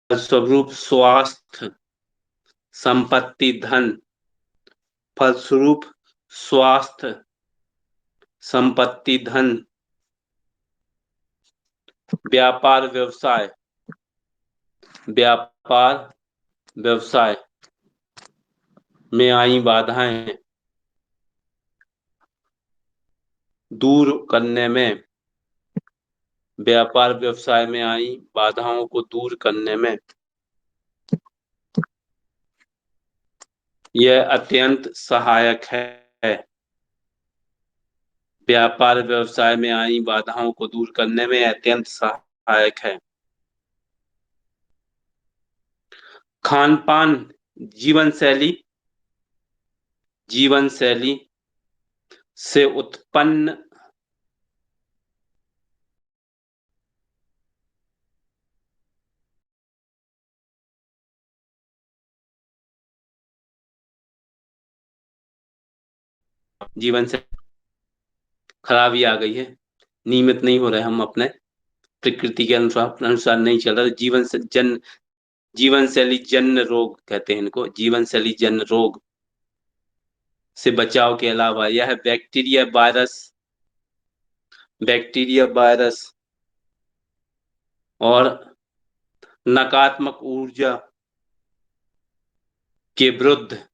फलस्वरूप स्वास्थ्य, संपत्ति, धन। फलस्वरूप स्वास्थ्य, संपत्ति, धन। व्यापार व्यवसाय, व्यापार व्यवसाय में आई बाधाएं दूर करने में, व्यापार व्यवसाय में आई बाधाओं को दूर करने में यह अत्यंत सहायक है। व्यापार व्यवसाय में आई बाधाओं को दूर करने में अत्यंत सहायक है। खान पान, जीवन शैली, जीवन शैली से उत्पन्न जीवन से खराबी आ गई है, नियमित नहीं हो रहे, हम अपने प्रकृति के अनुसार नहीं चल रहा। जीवन शैली जन्य रोग कहते हैं इनको, जीवन शैली जन्य रोग से बचाव के अलावा यह बैक्टीरिया वायरस और नकारात्मक ऊर्जा के विरुद्ध,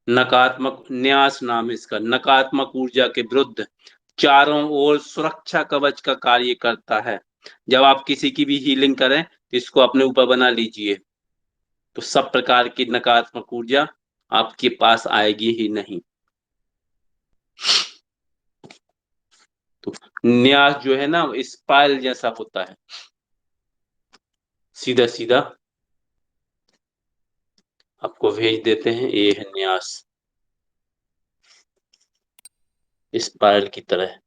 नकारात्मक न्यास नाम है इसका, नकारात्मक ऊर्जा के विरुद्ध चारों ओर सुरक्षा कवच का कार्य करता है। जब आप किसी की भी हीलिंग करें तो इसको अपने ऊपर बना लीजिए, तो सब प्रकार की नकारात्मक ऊर्जा आपके पास आएगी ही नहीं। तो न्यास जो है ना, स्पाइल जैसा होता है, सीधा सीधा आपको भेज देते हैं, ये है न्यास, स्पाइल की तरह।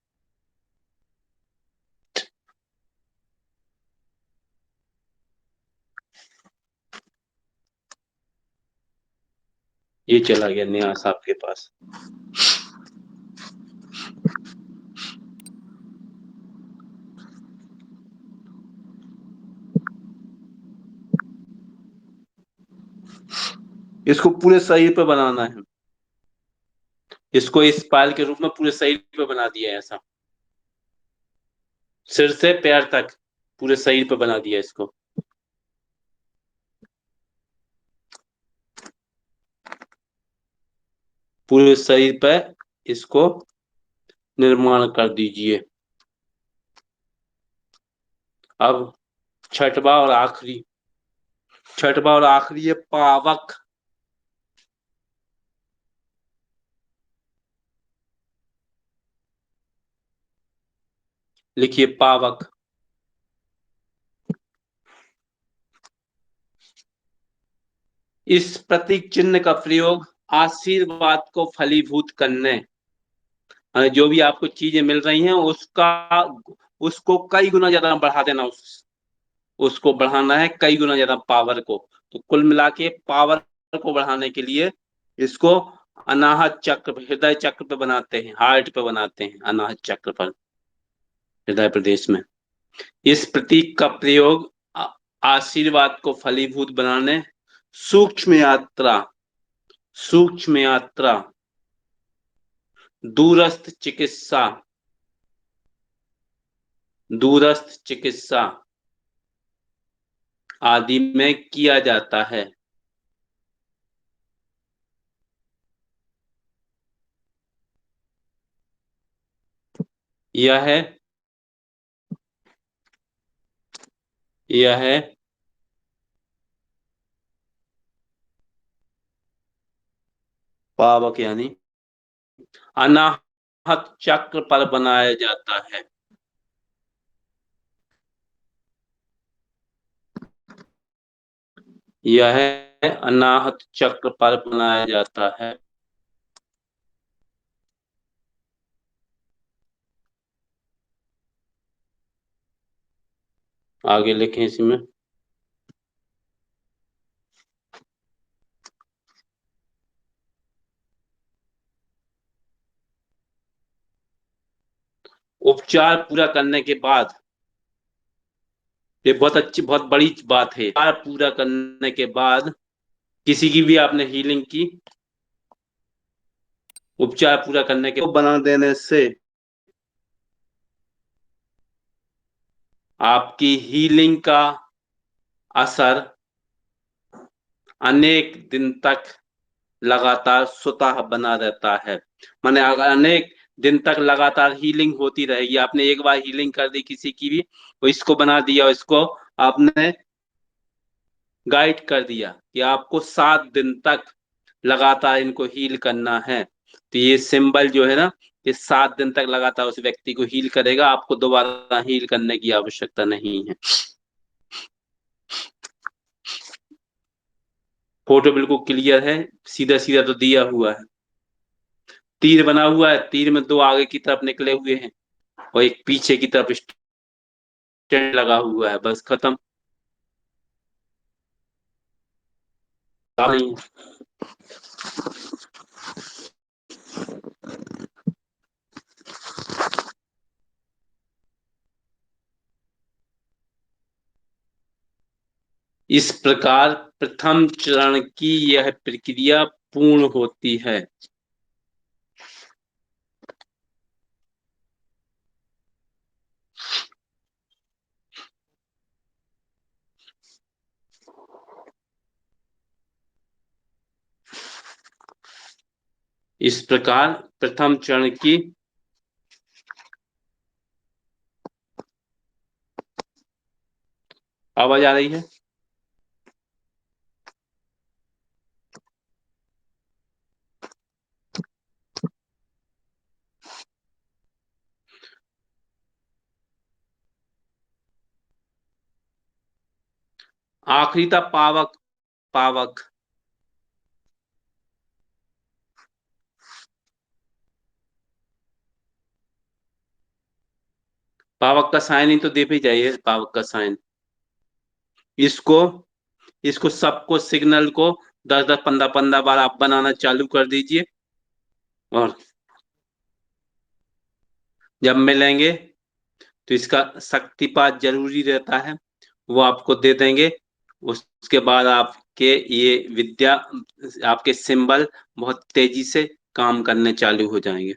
ये चला गया न्यास आपके पास। इसको पूरे शरीर पे बनाना है, इसको स्पाइल के रूप में पूरे शरीर पे बना दिया है ऐसा, सिर से पैर तक पूरे शरीर पे बना दिया इसको। पूरे शरीर पे इसको निर्माण कर दीजिए। अब छठवा और आखिरी है पावक। लिखिए पावक। इस प्रतीक चिन्ह का प्रयोग आशीर्वाद को फलीभूत करने, जो भी आपको चीजें मिल रही हैं उसको कई गुना ज्यादा बढ़ा देना, उसको बढ़ाना है कई गुना ज्यादा पावर को। तो कुल मिला के पावर को बढ़ाने के लिए इसको अनाहत चक्र, हृदय चक्र पे बनाते हैं, हार्ट पे बनाते हैं, अनाहत चक्र पर, हृदय प्रदेश में। इस प्रतीक का प्रयोग आशीर्वाद को फलीभूत बनाने, सूक्ष्म यात्रा, सूक्ष्म यात्रा, दूरस्थ चिकित्सा, दूरस्थ चिकित्सा आदि में किया जाता है। यह है, यह है पावक, यानी अनाहत चक्र पर बनाया जाता है। यह अनाहत चक्र पर बनाया जाता है। आगे लिखें इसमें, उपचार पूरा करने के बाद ये बहुत अच्छी बहुत बड़ी बात है। पूरा करने के बाद किसी की भी आपने हीलिंग की, उपचार पूरा करने के बना देने से आपकी हीलिंग का असर अनेक दिन तक लगातार स्वतः बना रहता है। माने अगर अनेक दिन तक लगातार हीलिंग होती रहेगी, आपने एक बार हीलिंग कर दी किसी की भी, तो इसको बना दिया, इसको आपने गाइड कर दिया कि आपको 7 दिन तक लगातार इनको हील करना है, तो ये सिंबल जो है ना, ये 7 दिन तक लगातार उस व्यक्ति को हील करेगा, आपको दोबारा हील करने की आवश्यकता नहीं है। फोटो बिल्कुल क्लियर है, सीधा सीधा तो दिया हुआ है, तीर बना हुआ है, तीर में 2 आगे की तरफ निकले हुए हैं और एक पीछे की तरफ स्टैंड लगा हुआ है, बस खत्म। नहीं। इस प्रकार प्रथम चरण की यह प्रक्रिया पूर्ण होती है। इस प्रकार प्रथम चरण की आवाज आ रही है? आखिरी था पावक। पावक। पावक का साइन ही तो दे भी जाइए, पावक का साइन। इसको इसको सबको सिग्नल को 10 10 15 15 बार आप बनाना चालू कर दीजिए, और जब मिलेंगे तो इसका शक्तिपात जरूरी रहता है, वो आपको दे देंगे। उसके बाद आपके ये विद्या, आपके सिंबल बहुत तेजी से काम करने चालू हो जाएंगे।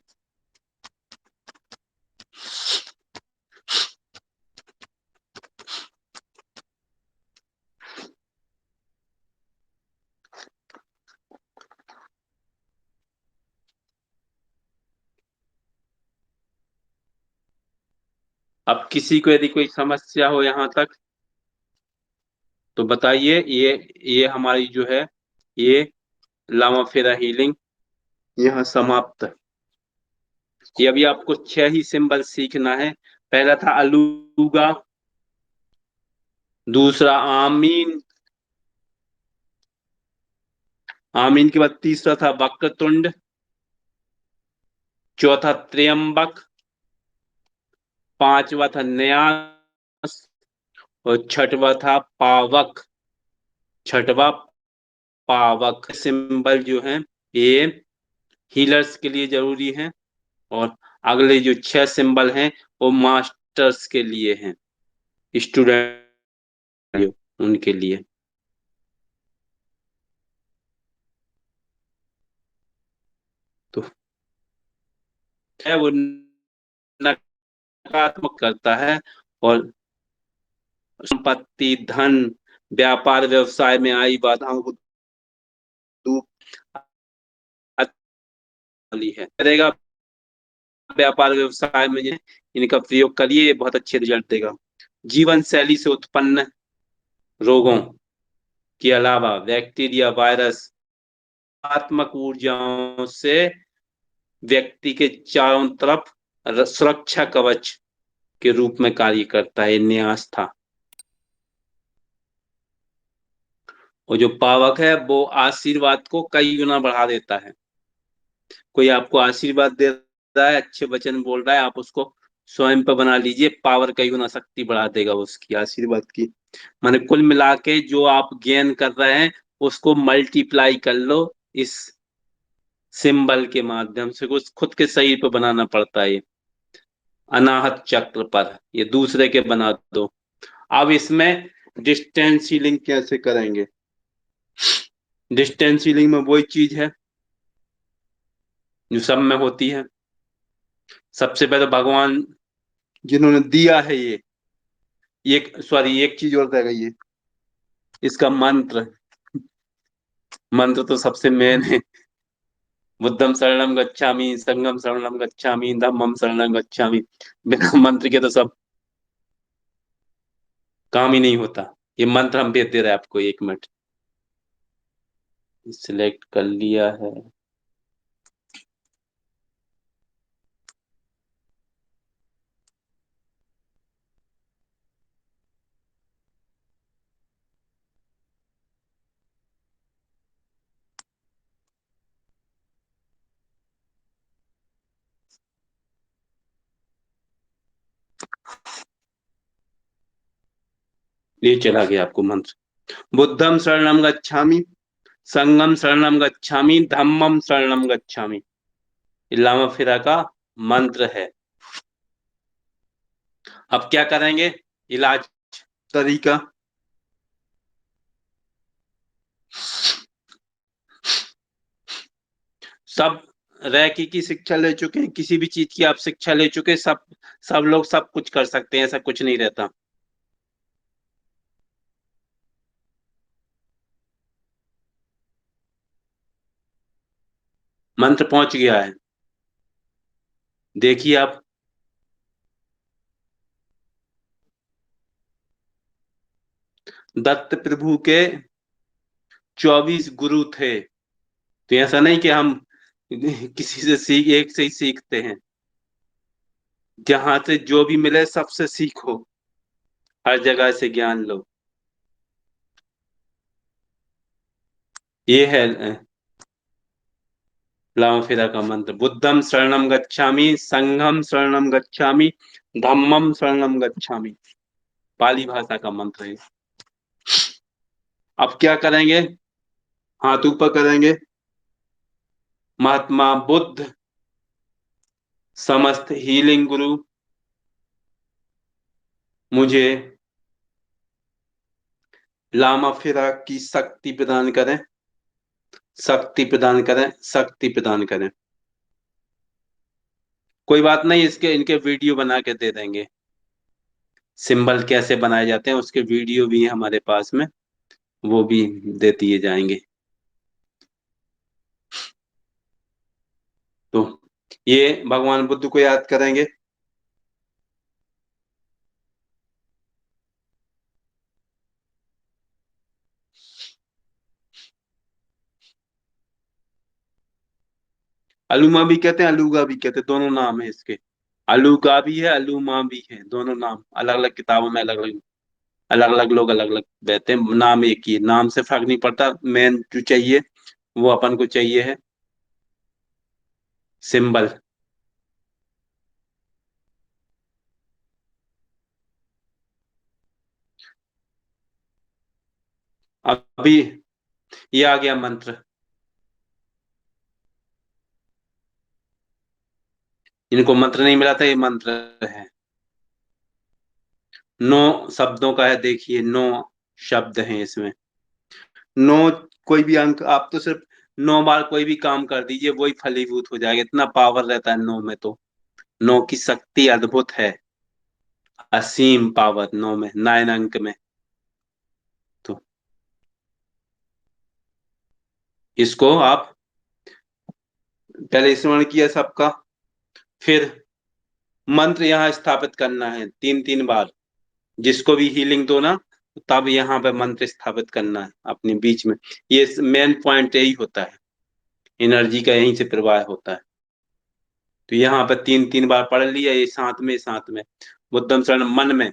अब किसी को यदि कोई समस्या हो यहाँ तक तो बताइए। ये हमारी जो है, ये लामा फेरा हीलिंग यहाँ समाप्त है। ये अभी आपको 6 ही सिंबल सीखना है। पहला था अलूगा, दूसरा आमीन, आमीन के बाद तीसरा था वक्रतुंड, चौथा त्र्यंबक, पांचवा था न्यास, और छठवा था पावक। छठवा पावक। सिंबल जो है ये हीलर्स के लिए जरूरी है, और अगले जो 6 सिंबल हैं वो मास्टर्स के लिए हैं, स्टूडेंट उनके लिए। तो है वो नकारात्मक करता है, और संपत्ति, धन, व्यापार व्यवसाय में आई बाधाओं को दूर वाली है करेगा। व्यापार व्यवसाय में ये इनका प्रयोग करिए, ये बहुत अच्छे रिजल्ट देगा। जीवन शैली से उत्पन्न रोगों के अलावा बैक्टीरिया, वायरस, आत्मक ऊर्जाओं से व्यक्ति के चारों तरफ सुरक्षा कवच के रूप में कार्य करता है, न्यास था। और जो पावक है वो आशीर्वाद को कई गुना बढ़ा देता है। कोई आपको आशीर्वाद दे रहा है, अच्छे वचन बोल रहा है, आप उसको स्वयं पर बना लीजिए, पावर कई गुना शक्ति बढ़ा देगा उसकी, आशीर्वाद की। माने कुल मिला के जो आप गेन कर रहे हैं उसको मल्टीप्लाई कर लो इस सिंबल के माध्यम से। कुछ खुद के शरीर पर बनाना पड़ता है ये, अनाहत चक्र पर, ये दूसरे के बना दो। अब इसमें डिस्टेंस हीलिंग कैसे करेंगे? डिस्टेंस हीलिंग में वही चीज है जो सब में होती है। सबसे पहले भगवान जिन्होंने दिया है ये, एक सॉरी एक चीज और रह गई है, इसका मंत्र। मंत्र तो सबसे मेन है। बुद्धम शरणम गच्छामि, संघम शरणम गच्छामि, धम्मम शरणम गच्छामि। बिना मंत्र के तो सब काम ही नहीं होता। ये मंत्र हम भेज दे रहे हैं आपको, 1 मिनट। सिलेक्ट कर लिया है। ये चला गया आपको मंत्र। बुद्धम शरणम गच्छामि, संगम शरणम गच्छामि, धम्मम शरणम गच्छामि। ये लामा फिरा का मंत्र है। अब क्या करेंगे? इलाज तरीका। सब रैकी की शिक्षा ले चुके हैं, किसी भी चीज की आप शिक्षा ले चुके हैं, सब लोग सब कुछ कर सकते हैं, ऐसा कुछ नहीं रहता। मंत्र पहुंच गया है, देखिए आप। दत्त प्रभु के 24 गुरु थे। तो ऐसा नहीं कि हम किसी से सीख एक से ही सीखते हैं। जहां से जो भी मिले सबसे सीखो, हर जगह से ज्ञान लो। ये है लामा फेरा का मंत्र। बुद्धम शरणम गच्छामि, संघम शरणम गच्छामि, धम्मम शरणम गच्छामि। पाली भाषा का मंत्र है। अब क्या करेंगे? हाथ ऊपर करेंगे। महात्मा बुद्ध, समस्त हीलिंग गुरु, मुझे लामा फेरा की शक्ति प्रदान करें, शक्ति प्रदान करें, शक्ति प्रदान करें। कोई बात नहीं, इसके इनके वीडियो बना के दे देंगे। सिंबल कैसे बनाए जाते हैं उसके वीडियो भी है हमारे पास में, वो भी दे दिए जाएंगे। तो ये भगवान बुद्ध को याद करेंगे। अलूमा भी कहते हैं, अलूगा भी कहते हैं, दोनों नाम है इसके। अलूगा भी है, अलूमा भी है, दोनों नाम अलग अलग किताबों में अलग अलग, अलग अलग लोग अलग अलग कहते हैं। नाम एक ही है, नाम से फर्क नहीं पड़ता। मेन जो चाहिए वो अपन को चाहिए है सिंबल। अभी ये आ गया मंत्र। इनको मंत्र नहीं मिला था, ये मंत्र है। 9 शब्दों का है, देखिए 9 शब्द हैं इसमें। 9, कोई भी अंक आप तो सिर्फ 9 बार कोई भी काम कर दीजिए, वही फलीभूत हो जाएगा। इतना पावर रहता है 9 में तो। 9 की शक्ति अद्भुत है। असीम पावर 9 में, 9 अंक में। तो इसको आप पहले स्मरण किया सबका, फिर मंत्र यहाँ स्थापित करना है 3 3 बार। जिसको भी हीलिंग दो ना, तब यहाँ पे मंत्र स्थापित करना है अपने बीच में। ये मेन पॉइंट यही होता है, एनर्जी का यहीं से प्रवाह होता है। तो यहाँ पे 3 3 बार पढ़ लिया, ये साथ में बुद्धम शरण मन में,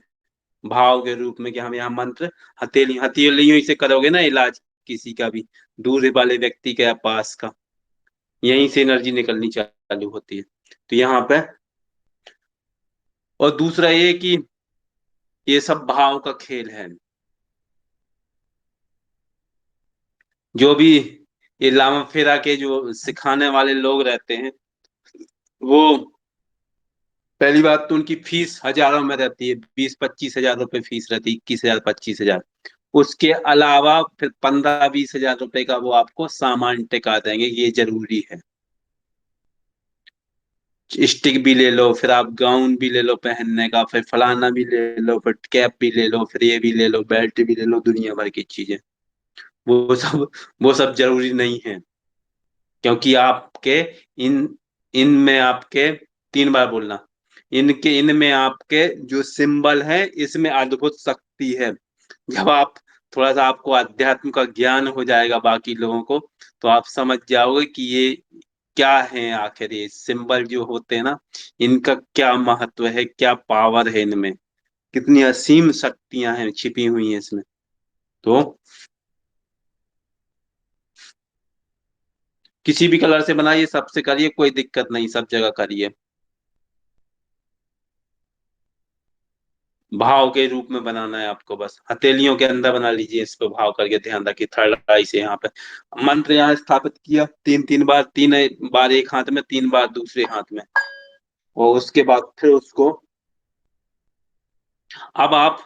भाव के रूप में कि हम यहाँ मंत्र हथेलियों से करोगे ना इलाज किसी का भी, दूर वाले व्यक्ति के पास का, यहीं से एनर्जी निकलनी चालू होती है। तो यहाँ पे, और दूसरा ये कि ये सब भाव का खेल है। जो भी ये लामा फेरा के जो सिखाने वाले लोग रहते हैं, वो पहली बात तो उनकी फीस हजारों में रहती है, 20-25 हजार रुपए फीस रहती है, 21 हजार 25 हजार। उसके अलावा फिर 15-20 हजार रुपए का वो आपको सामान टिका देंगे, ये जरूरी है। स्टिक भी ले लो, फिर आप गाउन भी ले लो पहनने का, फिर फलाना भी ले लो, फिर कैप भी ले लो, फिर ये भी ले लो, बेल्ट भी ले लो, दुनिया भर की चीजें। वो सब जरूरी नहीं है, क्योंकि आपके इन इनमें आपके, 3 बार बोलना, इनके इनमें आपके जो सिंबल है, इसमें अद्भुत शक्ति है। जब आप थोड़ा सा आपको अध्यात्म का ज्ञान हो जाएगा बाकी लोगों को, तो आप समझ जाओगे कि ये क्या है आखिर, ये सिंबल जो होते हैं ना, इनका क्या महत्व है, क्या पावर है इनमें, कितनी असीम शक्तियां हैं छिपी हुई हैं इसमें। तो किसी भी कलर से बनाइए, सबसे करिए, कोई दिक्कत नहीं, सब जगह करिए। भाव के रूप में बनाना है आपको, बस हथेलियों के अंदर बना लीजिए, इस पे भाव करके ध्यान रखिए, थर्ड आई से यहाँ पे मंत्र यहाँ स्थापित किया, 3-3 बार, 3 बार एक हाथ में, 3 बार दूसरे हाथ में। और उसके बाद फिर उसको, अब आप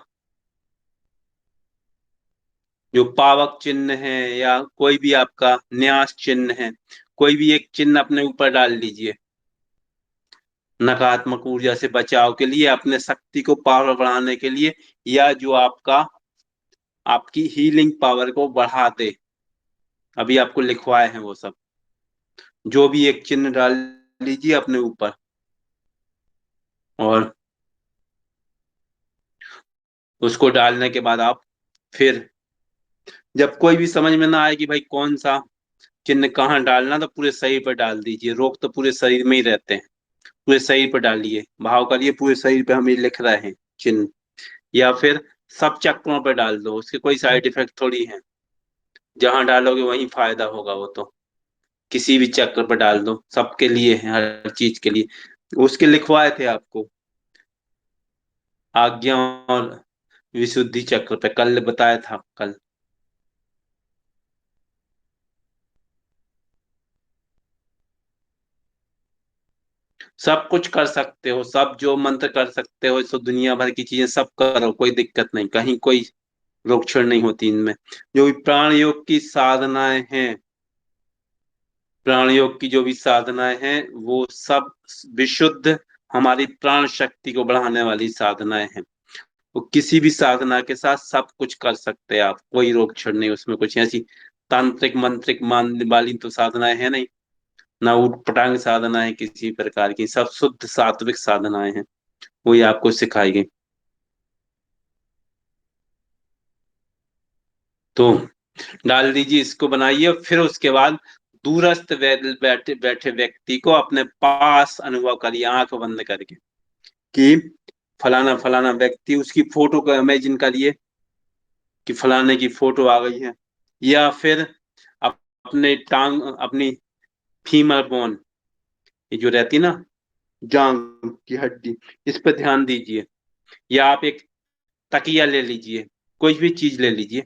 जो पावक चिन्ह है या कोई भी आपका न्यास चिन्ह है, कोई भी एक चिन्ह अपने ऊपर डाल लीजिए, नकारात्मक ऊर्जा से बचाव के लिए, अपने शक्ति को पावर बढ़ाने के लिए, या जो आपका आपकी हीलिंग पावर को बढ़ा दे। अभी आपको लिखवाए हैं वो सब, जो भी एक चिन्ह डाल लीजिए अपने ऊपर। और उसको डालने के बाद आप फिर, जब कोई भी समझ में ना आए कि भाई कौन सा चिन्ह कहाँ डालना, तो पूरे शरीर पर डाल दीजिए, रोग तो पूरे शरीर में ही रहते हैं, पूरे शरीर पर डालिए, भाव करिए, पूरे शरीर पे हम ये लिख रहे हैं चिन्ह। या फिर सब चक्रों पे डाल दो, उसके कोई साइड इफेक्ट थोड़ी है, जहां डालोगे वहीं फायदा होगा वो तो। किसी भी चक्र पर डाल दो, सबके लिए है, हर चीज के लिए। उसके लिखवाए थे आपको, आज्ञा और विशुद्धि चक्र पे कल बताया था कल। सब कुछ कर सकते हो, सब जो मंत्र कर सकते हो, सो दुनिया भर की चीजें सब करो, कोई दिक्कत नहीं, कहीं कोई रोक छोड़ नहीं होती इनमें। जो भी प्राण योग की साधनाएं हैं, प्राण योग की जो भी साधनाएं हैं, वो सब विशुद्ध हमारी प्राण शक्ति को बढ़ाने वाली साधनाएं हैं। वो किसी भी साधना के साथ सब कुछ कर सकते हैं आप, कोई रोक छोड़ नहीं उसमें, कुछ ऐसी तांत्रिक मंत्रिक मानने वाली तो साधनाएं है नहीं, ना उठ पटांग साधना है किसी प्रकार की, सब शुद्ध सात्विक साधनाएं हैं, वही आपको सिखाई गई। तो डाल दीजिए, इसको बनाइए, फिर उसके बाद दूरस्थ बैठे बैठे व्यक्ति को अपने पास अनुभव करिए, आंख बंद करके, कि फलाना फलाना व्यक्ति, उसकी फोटो को इमेजिन करिए कि फलाने की फोटो आ गई है। या फिर अपने टांग, अपनी फीमर बोन, ये जो रहती है ना, जांग की हड्डी, इस पर ध्यान दीजिए। या आप एक तकिया ले लीजिए, कोई भी चीज ले लीजिए,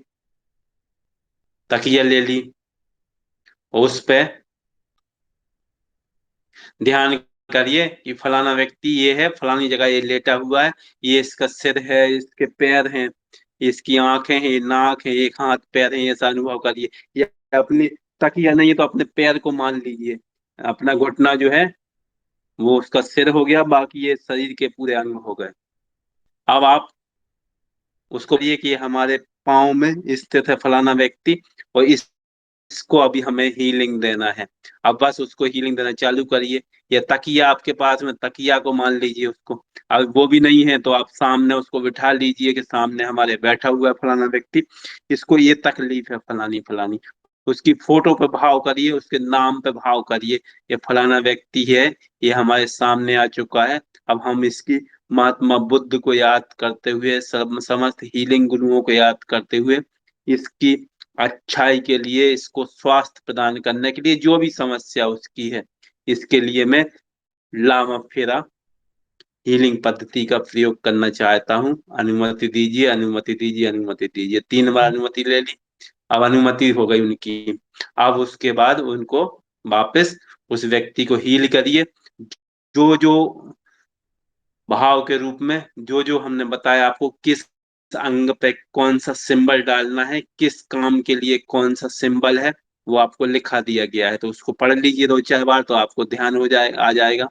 तकिया ले ली, और उस पे ध्यान करिए कि फलाना व्यक्ति ये है, फलानी जगह ये लेटा हुआ है, ये इसका सिर है, इसके पैर हैं, इसकी आंखें हैं, ये नाक है, एक हाथ पैर है, ऐसा अनुभव करिए। या अपनी, तकिया नहीं है तो अपने पैर को मान लीजिए, अपना घुटना जो है वो उसका सिर हो गया, बाकी ये शरीर के पूरे अंग हो गए। अब आप उसको ये कि हमारे पाँव में स्थित है फलाना व्यक्ति, और इसको अभी हमें हीलिंग देना है। अब बस उसको हीलिंग देना चालू करिए। या तकिया आपके पास में, तकिया को मान लीजिए उसको। अब वो भी नहीं है तो आप सामने उसको बिठा लीजिए कि सामने हमारे बैठा हुआ है फलाना व्यक्ति, इसको ये तकलीफ है फलानी फलानी, उसकी फोटो पे भाव करिए, उसके नाम पे भाव करिए, ये फलाना व्यक्ति है, ये हमारे सामने आ चुका है। अब हम इसकी महात्मा बुद्ध को याद करते हुए, समस्त हीलिंग गुरुओं को याद करते हुए, इसकी अच्छाई के लिए, इसको स्वास्थ्य प्रदान करने के लिए, जो भी समस्या उसकी है, इसके लिए मैं लामा फेरा हीलिंग पद्धति का प्रयोग करना चाहता हूँ, अनुमति दीजिए, अनुमति दीजिए, अनुमति दीजिए। 3 बार अनुमति ले ली, अब अनुमति हो गई उनकी। अब उसके बाद उनको वापस, उस व्यक्ति को हील करिए। जो जो भाव के रूप में जो जो हमने बताया आपको, किस अंग पे कौन सा सिंबल डालना है, किस काम के लिए कौन सा सिंबल है, वो आपको लिखा दिया गया है। तो उसको पढ़ लीजिए 2 4 बार, तो आपको ध्यान हो जाए आ जाएगा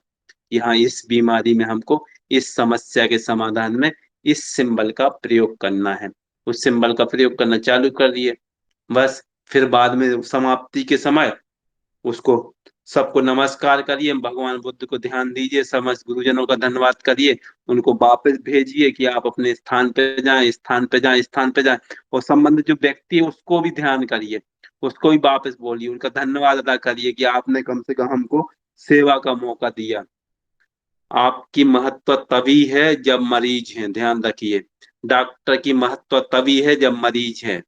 कि हाँ, इस बीमारी में हमको इस समस्या के समाधान में इस सिंबल का प्रयोग करना है। उस सिंबल का प्रयोग करना चालू कर दिए, बस। फिर बाद में समाप्ति के समय उसको सबको नमस्कार करिए, भगवान बुद्ध को ध्यान दीजिए, समस्त गुरुजनों का धन्यवाद करिए, उनको वापस भेजिए कि आप अपने स्थान पे जाएं, स्थान पे जाएं, स्थान पे जाएं। और संबंधित जो व्यक्ति है उसको भी ध्यान करिए, उसको भी वापस बोलिए, उनका धन्यवाद अदा करिए कि आपने कम से कम हमको सेवा का मौका दिया। आपकी महत्व तभी है जब मरीज हैं, ध्यान रखिए। डॉक्टर की महत्व तभी है जब मरीज है।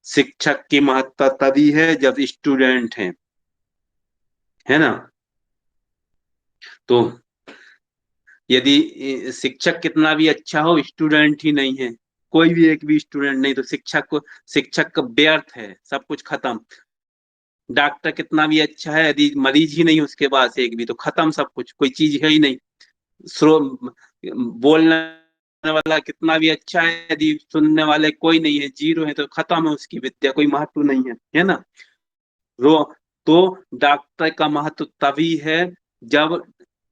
शिक्षक की महत्व तभी है जब स्टूडेंट हैं, है ना। तो यदि शिक्षक कितना भी अच्छा हो, स्टूडेंट ही नहीं है, कोई भी एक भी स्टूडेंट नहीं, तो शिक्षक का व्यर्थ है, सब कुछ खत्म। डॉक्टर कितना भी अच्छा है, यदि मरीज ही नहीं उसके पास एक भी, तो खत्म सब कुछ, कोई चीज है ही नहीं। श्रो बोलने वाला कितना भी अच्छा है, यदि सुनने वाले कोई नहीं है, जीरो है, तो खत्म है उसकी विद्या, कोई महत्व नहीं है ना। रो तो डॉक्टर का महत्व तभी है जब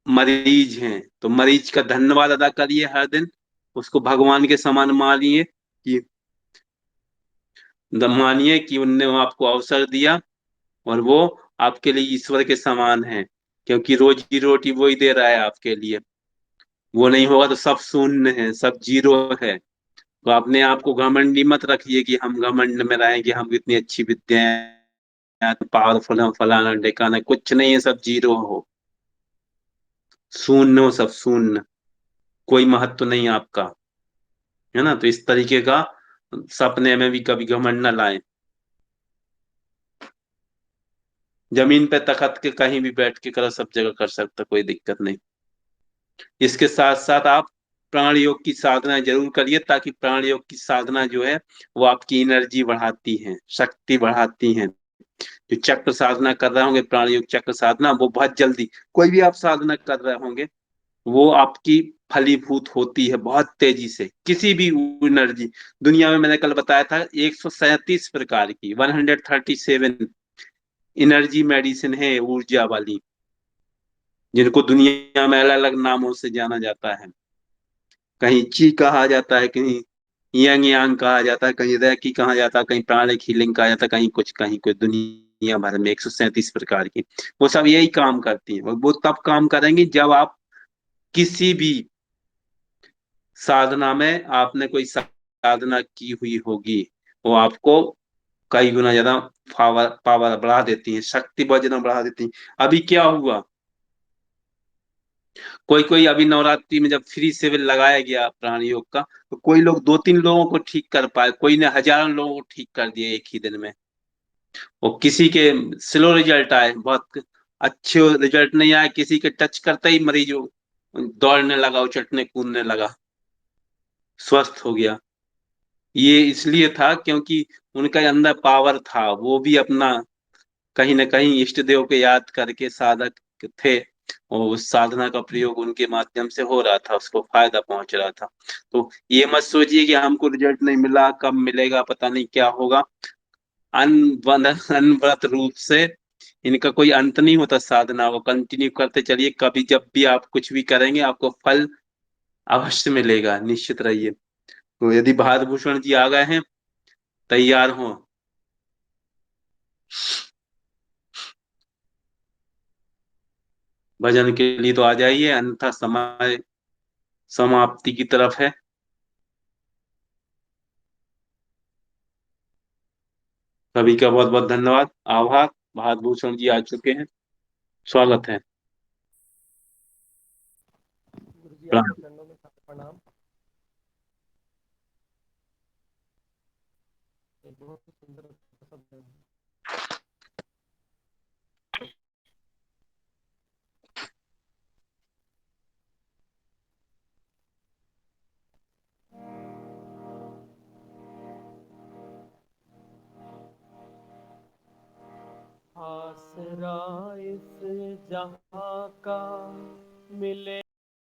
मरीज हैं। तो मरीज का धन्यवाद अदा करिए हर दिन, उसको भगवान के समान मानिए कि उनने आपको अवसर दिया, और वो आपके लिए ईश्वर के समान है, क्योंकि रोजी रोटी वो ही दे रहा है आपके लिए। वो नहीं होगा तो सब शून्य है, सब जीरो है। तो अपने आप को घमंडी मत रखिए कि हम घमंड में रहें कि हम कितनी अच्छी विद्याएं, पावरफुल हम, फलाना ढेकाना, कुछ नहीं है, सब जीरो हो, शून्य हो, सब शून्य, कोई महत्व नहीं आपका, है ना। तो इस तरीके का सपने में भी कभी घमंड न लाएं। जमीन पे तखत के कहीं भी बैठ के करो, सब जगह कर सकते, कोई दिक्कत नहीं। इसके साथ साथ आप प्राण योग की साधना जरूर करिए, ताकि प्राण योग की साधना जो है वो आपकी एनर्जी बढ़ाती है, शक्ति बढ़ाती है। जो चक्र साधना कर रहे होंगे, प्राण योग चक्र साधना, वो बहुत जल्दी, कोई भी आप साधना कर रहे होंगे, वो आपकी फलीभूत होती है बहुत तेजी से। किसी भी एनर्जी दुनिया में, मैंने कल बताया था, 137 प्रकार की, 137 एनर्जी मेडिसिन है, ऊर्जा वाली, जिनको दुनिया में अलग अलग नामों से जाना जाता है। कहीं ची कहा जाता है, कहीं यंग यांग कहा जाता है, कहीं रैकी कहा जाता है, कहीं प्राणिक हीलिंग कहा जाता है, कहीं कुछ कहीं कुछ। दुनिया भर में 137 प्रकार की, वो सब यही काम करती हैं। और वो तब काम करेंगी जब आप किसी भी साधना में, आपने कोई साधना की हुई होगी, वो आपको कई गुना ज्यादा पावर पावर बढ़ा देती है, शक्ति बहुत ज्यादा बढ़ा देती है। अभी क्या हुआ, कोई कोई अभी नवरात्रि में जब फ्री सिविल लगाया गया प्राण योग का, तो कोई लोग 2 3 लोगों को ठीक कर पाए, कोई ने हजारों लोगों को ठीक कर दिया एक ही दिन में। और किसी के स्लो रिजल्ट आए, बहुत अच्छे रिजल्ट नहीं आए, किसी के टच करते ही मरीज दौड़ने लगा, उछटने कूदने लगा, स्वस्थ हो गया। ये इसलिए था क्योंकि उनके अंदर पावर था, वो भी अपना कहीं ना कहीं इष्ट देव को याद करके साधक थे, और उस साधना का प्रयोग उनके माध्यम से हो रहा था, उसको फायदा पहुंच रहा था। तो ये मत सोचिए कि हमको रिजल्ट नहीं मिला, कब मिलेगा, पता नहीं क्या होगा। अनवरत रूप से इनका कोई अंत नहीं होता, साधना वो कंटिन्यू करते चलिए, कभी जब भी आप कुछ भी करेंगे आपको फल अवश्य मिलेगा, निश्चित रहिए। तो यदि भारत भूषण जी आ गए हैं, तैयार हो भजन के लिए तो आ जाइए, अन्यथा समय समाप्ति की तरफ है। सभी का बहुत बहुत धन्यवाद, आभार। भारत भूषण जी आ चुके हैं, स्वागत है। गुरु जी प्रणाम। आपके चरणों में प्रणाम। एक बहुत ही सुंदर शब्द है। आसरा इस जहां का मिले